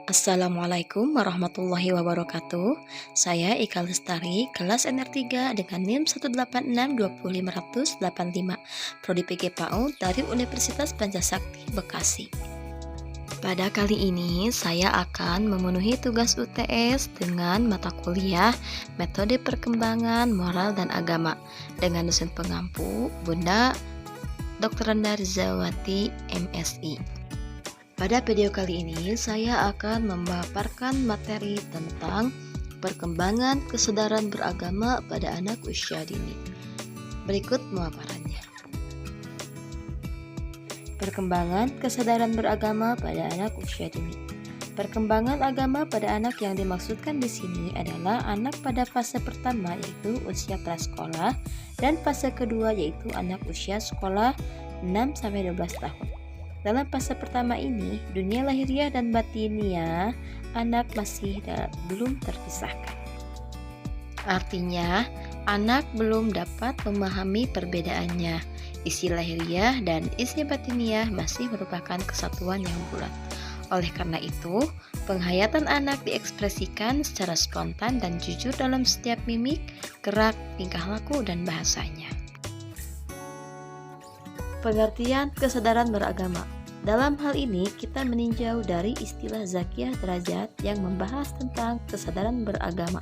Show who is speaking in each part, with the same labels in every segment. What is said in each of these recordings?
Speaker 1: Assalamualaikum warahmatullahi wabarakatuh. Saya Ika Lestari, kelas NR3 dengan NIM 186205885, Prodi PG PAUD dari Universitas Pancasakti, Bekasi. Pada kali ini, saya akan memenuhi tugas UTS dengan mata kuliah Metode Perkembangan Moral dan Agama dengan dosen pengampu Bunda Dr. Randa Rizawati, MSI. Pada video kali ini, saya akan memaparkan materi tentang perkembangan kesadaran beragama pada anak usia dini. Berikut pemaparannya. Perkembangan kesadaran beragama pada anak usia dini. Perkembangan agama pada anak yang dimaksudkan di sini adalah anak pada fase pertama yaitu usia prasekolah dan fase kedua yaitu anak usia sekolah 6-12 tahun. Dalam fase pertama ini, dunia lahiriah dan batiniah anak masih belum terpisahkan. Artinya, anak belum dapat memahami perbedaannya. Isi lahiriah dan isi batiniah masih merupakan kesatuan yang bulat. Oleh karena itu, penghayatan anak diekspresikan secara spontan dan jujur dalam setiap mimik, gerak, tingkah laku, dan bahasanya. Pengertian kesadaran beragama. Dalam hal ini, kita meninjau dari istilah Zakiyah Derajat yang membahas tentang kesadaran beragama.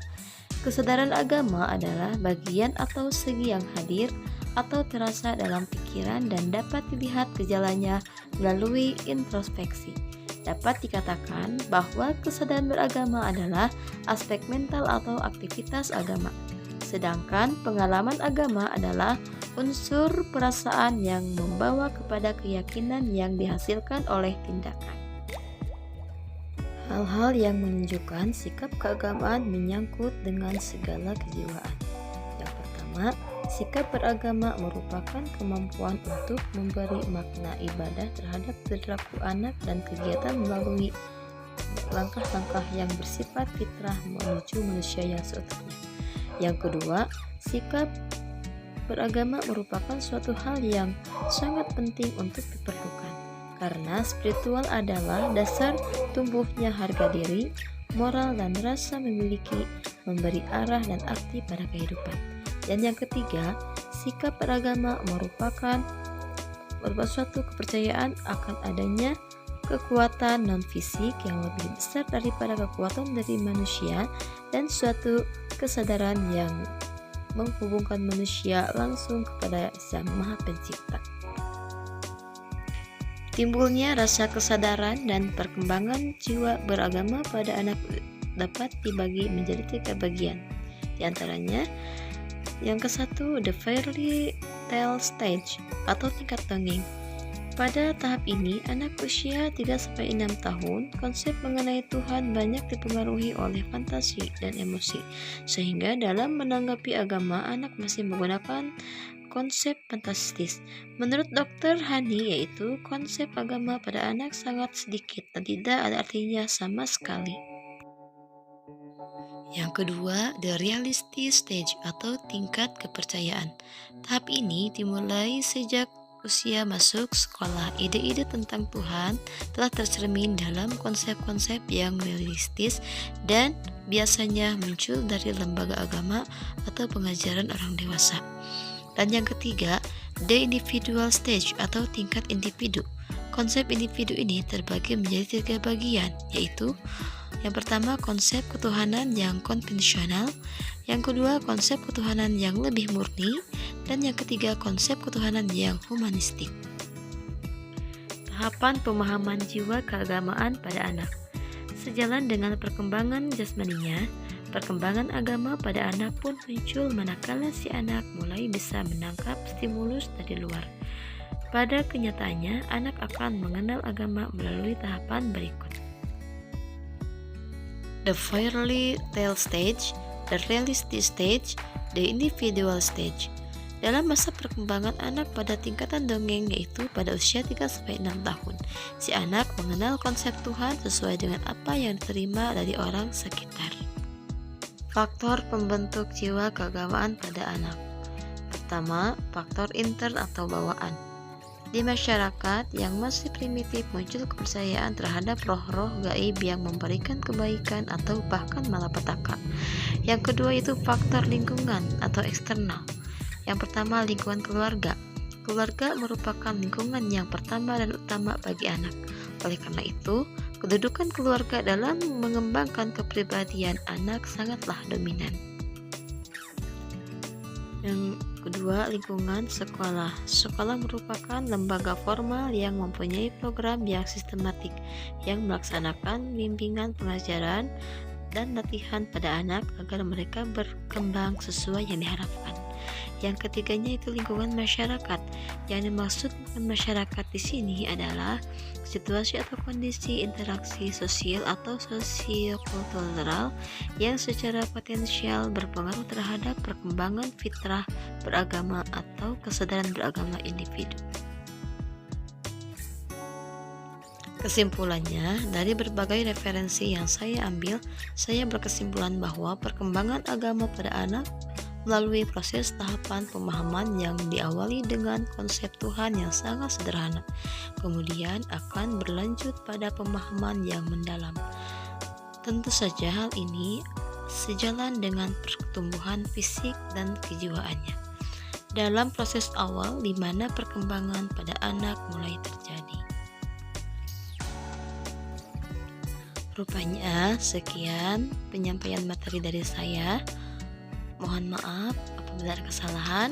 Speaker 1: Kesadaran agama adalah bagian atau segi yang hadir atau terasa dalam pikiran dan dapat dilihat gejalanya melalui introspeksi. Dapat dikatakan bahwa kesadaran beragama adalah aspek mental atau aktivitas agama. Sedangkan pengalaman agama adalah unsur perasaan yang membawa kepada keyakinan yang dihasilkan oleh tindakan. Hal-hal yang menunjukkan sikap keagamaan menyangkut dengan segala kejiwaan. Yang pertama, sikap beragama merupakan kemampuan untuk memberi makna ibadah terhadap perilaku anak dan kegiatan melalui langkah-langkah yang bersifat fitrah menuju manusia yang seutuhnya. Yang kedua, sikap beragama merupakan suatu hal yang sangat penting untuk diperlukan, karena spiritual adalah dasar tumbuhnya harga diri, moral dan rasa memiliki, memberi arah dan arti pada kehidupan. Dan yang ketiga, sikap beragama merupakan suatu kepercayaan akan adanya kekuatan non-fisik yang lebih besar daripada kekuatan dari manusia dan suatu kesadaran yang menghubungkan manusia langsung kepada Sang Maha Pencipta. Timbulnya rasa kesadaran dan perkembangan jiwa beragama pada anak dapat dibagi menjadi 3 bagian. Di antaranya, yang ke-1, the fairy tale stage atau tingkat dongeng. Pada tahap ini, anak usia 3-6 tahun, konsep mengenai Tuhan banyak dipengaruhi oleh fantasi dan emosi, sehingga dalam menanggapi agama, anak masih menggunakan konsep fantastis. Menurut Dr. Hani, yaitu konsep agama pada anak sangat sedikit dan tidak ada artinya sama sekali. Yang kedua, the realistic stage atau tingkat kepercayaan. Tahap ini dimulai sejak usia masuk sekolah. Ide-ide tentang Tuhan telah tercermin dalam konsep-konsep yang realistis dan biasanya muncul dari lembaga agama atau pengajaran orang dewasa. Dan yang ketiga, the individual stage atau tingkat individu. Konsep individu ini terbagi menjadi 3 bagian, yaitu yang pertama, konsep ketuhanan yang konvensional. Yang kedua, konsep ketuhanan yang lebih murni. Dan yang ketiga, konsep ketuhanan yang humanistik. Tahapan pemahaman jiwa keagamaan pada anak. Sejalan dengan perkembangan jasmaninya, perkembangan agama pada anak pun muncul manakala si anak mulai bisa menangkap stimulus dari luar. Pada kenyataannya, anak akan mengenal agama melalui tahapan berikut. The fairy tale stage, the realistic stage, the individual stage. Dalam masa perkembangan anak pada tingkatan dongeng yaitu pada usia 3-6 tahun, si anak mengenal konsep Tuhan sesuai dengan apa yang diterima dari orang sekitar. Faktor pembentuk jiwa keagamaan pada anak. Pertama, faktor intern atau bawaan. Di masyarakat yang masih primitif muncul kepercayaan terhadap roh-roh gaib yang memberikan kebaikan atau bahkan malapetaka. Yang kedua itu faktor lingkungan atau eksternal. Yang pertama, lingkungan keluarga. Keluarga merupakan lingkungan yang pertama dan utama bagi anak. Oleh karena itu, kedudukan keluarga dalam mengembangkan kepribadian anak sangatlah dominan. Yang kedua, lingkungan sekolah. Sekolah merupakan lembaga formal yang mempunyai program yang sistematik yang melaksanakan bimbingan pengajaran dan latihan pada anak agar mereka berkembang sesuai yang diharapkan. Yang ketiganya itu lingkungan masyarakat. Yang dimaksud lingkungan masyarakat di sini adalah situasi atau kondisi interaksi sosial atau sosiokultural yang secara potensial berpengaruh terhadap perkembangan fitrah beragama atau kesadaran beragama individu. Kesimpulannya, dari berbagai referensi yang saya ambil, saya berkesimpulan bahwa perkembangan agama pada anak melalui proses tahapan pemahaman yang diawali dengan konsep Tuhan yang sangat sederhana, kemudian akan berlanjut pada pemahaman yang mendalam. Tentu saja hal ini sejalan dengan pertumbuhan fisik dan kejiwaannya. Dalam proses awal di mana perkembangan pada anak mulai terjadi. Rupanya sekian penyampaian materi dari saya. Mohon maaf apabila ada kesalahan.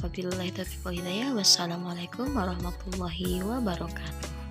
Speaker 1: Wabillahi taufiq wal hidayah. Wassalamualaikum warahmatullahi wabarakatuh.